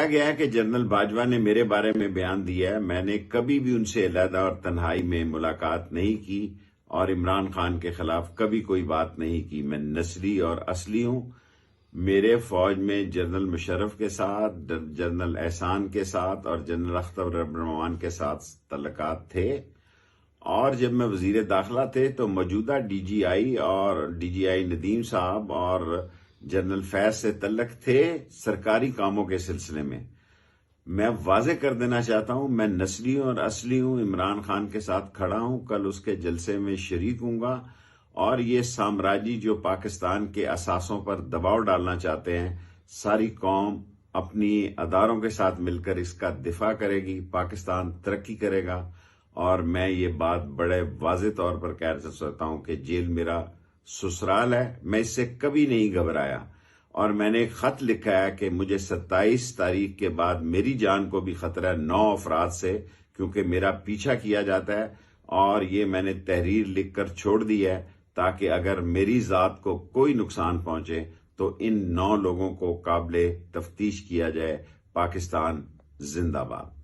بتایا گیا ہے کہ جنرل باجوہ نے میرے بارے میں بیان دیا ہے، میں نے کبھی بھی ان سے علیحدہ اور تنہائی میں ملاقات نہیں کی اور عمران خان کے خلاف کبھی کوئی بات نہیں کی۔ میں نسلی اور اصلی ہوں۔ میرے فوج میں جنرل مشرف کے ساتھ، جنرل احسان کے ساتھ اور جنرل اختر ابراہیم کے ساتھ تعلقات تھے، اور جب میں وزیر داخلہ تھے تو موجودہ ڈی جی آئی ندیم صاحب اور جنرل فیض سے تعلق تھے سرکاری کاموں کے سلسلے میں۔ میں واضح کر دینا چاہتا ہوں، میں نسلی اور اصلی ہوں، عمران خان کے ساتھ کھڑا ہوں، کل اس کے جلسے میں شریک ہوں گا، اور یہ سامراجی جو پاکستان کے اثاثوں پر دباؤ ڈالنا چاہتے ہیں، ساری قوم اپنی اداروں کے ساتھ مل کر اس کا دفاع کرے گی، پاکستان ترقی کرے گا۔ اور میں یہ بات بڑے واضح طور پر کہہ سکتا ہوں کہ جیل میرا سسرال ہے، میں اس سے کبھی نہیں گھبرایا، اور میں نے ایک خط لکھا ہے کہ مجھے 27 تاریخ کے بعد میری جان کو بھی خطرہ ہے 9 افراد سے، کیونکہ میرا پیچھا کیا جاتا ہے، اور یہ میں نے تحریر لکھ کر چھوڑ دی ہے تاکہ اگر میری ذات کو کوئی نقصان پہنچے تو ان 9 لوگوں کو قابل تفتیش کیا جائے۔ پاکستان زندہ باد۔